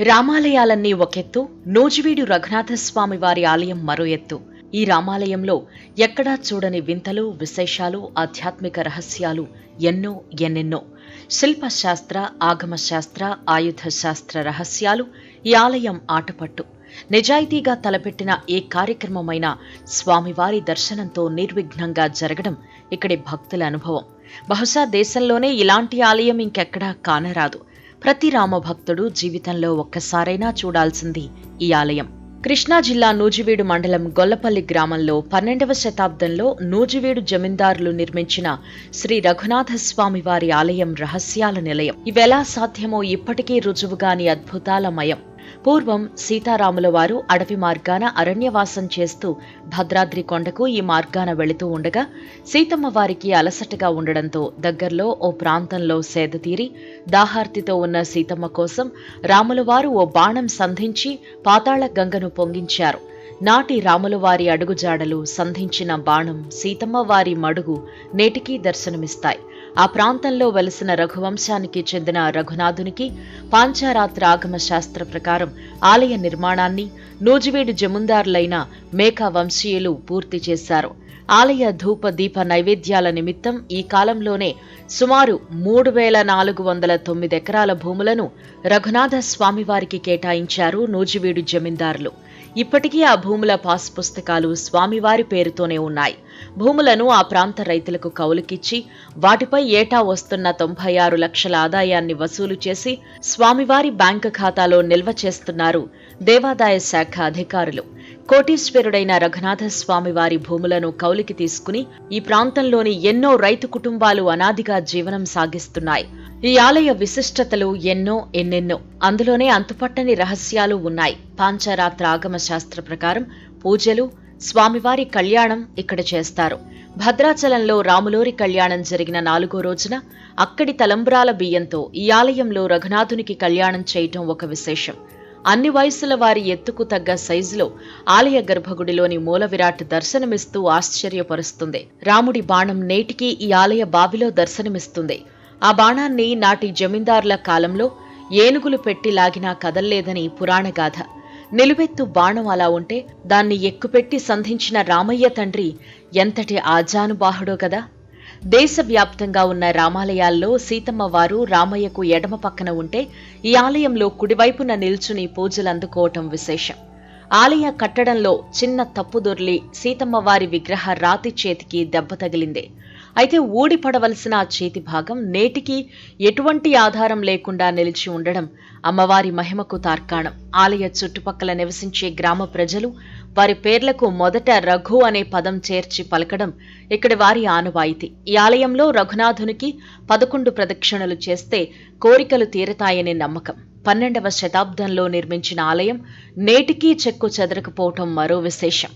రామాలయాలన్నీ ఒకెత్తు, నూజివీడు రఘునాథస్వామి వారి ఆలయం మరో ఎత్తు. ఈ రామాలయంలో ఎక్కడా చూడని వింతలు, విశేషాలు, ఆధ్యాత్మిక రహస్యాలు ఎన్నెన్నో. శిల్పశాస్త్ర, ఆగమశాస్త్ర, ఆయుధ శాస్త్ర రహస్యాలు ఈ ఆలయం ఆటపట్టు. నిజాయితీగా తలపెట్టిన ఏ కార్యక్రమమైనా స్వామివారి దర్శనంతో నిర్విఘ్నంగా జరగడం ఇక్కడి భక్తుల అనుభవం. బహుశా దేశంలోనే ఇలాంటి ఆలయం ఇంకెక్కడా కానరాదు. ప్రతి రామభక్తుడు జీవితంలో ఒక్కసారైనా చూడాల్సింది ఈ ఆలయం. కృష్ణా జిల్లా నూజివీడు మండలం గొల్లపల్లి గ్రామంలో 12వ శతాబ్దంలో నూజివీడు జమీందారులు నిర్మించిన శ్రీ రఘునాథస్వామి వారి ఆలయం రహస్యాల నిలయం. ఇవెలా సాధ్యమో ఇప్పటికీ రుజువుగాని అద్భుతాలమయం. పూర్వం సీతారాముల వారు అడవి మార్గాన అరణ్యవాసం చేస్తూ భద్రాద్రి కొండకు ఈ మార్గాన వెళుతూ ఉండగా సీతమ్మ వారికి అలసటగా ఉండడంతో దగ్గర్లో ఓ ప్రాంతంలో సేదతీరి దాహార్తితో ఉన్న సీతమ్మ కోసం రాములవారు ఓ బాణం సంధించి పాతాళ గంగను పొంగించారు. నాటి రాములవారి అడుగుజాడలు సంధించిన బాణం సీతమ్మ వారి మడుగు నేటికీ దర్శనమిస్తాయి. ఆ ప్రాంతంలో వెలసిన రఘువంశానికి చెందిన రఘునాథునికి పాంచారాత్ర ఆగమ శాస్త్ర ప్రకారం ఆలయ నిర్మాణాన్ని నూజివీడు జమీందారులైన మేకా వంశీయులు పూర్తి చేశారు. ఆలయ ధూప దీప నైవేద్యాల నిమిత్తం ఈ కాలంలోనే సుమారు 3409 ఎకరాల భూములను రఘునాథ స్వామివారికి కేటాయించారు నూజివీడు జమీందారులు. ఇప్పటికీ ఆ భూముల పాస్ పుస్తకాలు స్వామివారి పేరుతోనే ఉన్నాయి. భూములను ఆ ప్రాంత రైతులకు కౌలుకిచ్చి వాటిపై ఏటా వస్తున్న 96 లక్షల ఆదాయాన్ని వసూలు చేసి స్వామివారి బ్యాంకు ఖాతాలో నిల్వ చేస్తున్నారు దేవాదాయ శాఖ అధికారులు. కోటీశ్వరుడైన రఘునాథ స్వామివారి భూములను కౌలికి తీసుకుని ఈ ప్రాంతంలోని ఎన్నో రైతు కుటుంబాలు అనాదిగా జీవనం సాగిస్తున్నాయి. ఈ ఆలయ విశిష్టతలు ఎన్నెన్నో. అందులోనే అంతుపట్టని రహస్యాలు ఉన్నాయి. పాంచరాత్ర ఆగమ శాస్త్ర ప్రకారం పూజలు, స్వామివారి కళ్యాణం ఇక్కడ చేస్తారు. భద్రాచలంలో రాములోరి కళ్యాణం జరిగిన 4వ రోజున అక్కడి తలంబ్రాల బియ్యంతో ఈ ఆలయంలో రఘునాథునికి కళ్యాణం చేయటం ఒక విశేషం. అన్ని వయసుల వారి ఎత్తుకు తగ్గ సైజులో ఆలయ గర్భగుడిలోని మూల విరాట్ దర్శనమిస్తూ ఆశ్చర్యపరుస్తుంది. రాముడి బాణం నేటికీ ఈ ఆలయ బావిలో దర్శనమిస్తుంది. ఆ బాణాన్ని నాటి జమీందారుల కాలంలో ఏనుగులు పెట్టి లాగినా కదల్లేదని పురాణగాథ. నిలువెత్తు బాణం అలా ఉంటే దాన్ని ఎక్కుపెట్టి సంధించిన రామయ్య తండ్రి ఎంతటి ఆజానుబాహుడో కదా. దేశవ్యాప్తంగా ఉన్న రామాలయాల్లో సీతమ్మ వారు రామయ్యకు ఎడమ పక్కన ఉంటే ఈ ఆలయంలో కుడివైపున నిల్చుని పూజలందుకోవటం విశేషం. ఆలయ కట్టడంలో చిన్న తప్పు దొర్లి సీతమ్మ వారి విగ్రహ రాతి చేతికి దెబ్బ తగిలింది. అయితే ఊడిపడవలసిన ఆ చేతి భాగం నేటికి ఎటువంటి ఆధారం లేకుండా నిలిచి ఉండడం అమ్మవారి మహిమకు తార్కాణం. ఆలయ చుట్టుపక్కల నివసించే గ్రామ ప్రజలు వారి పేర్లకు మొదట రఘు అనే పదం చేర్చి పలకడం ఇక్కడి వారి ఆనవాయితీ. ఈ ఆలయంలో రఘునాథునికి 11 ప్రదక్షిణలు చేస్తే కోరికలు తీరతాయనే నమ్మకం. 12వ శతాబ్దంలో నిర్మించిన ఆలయం నేటికీ చెక్కు చెదరకపోవటం మరో విశేషం.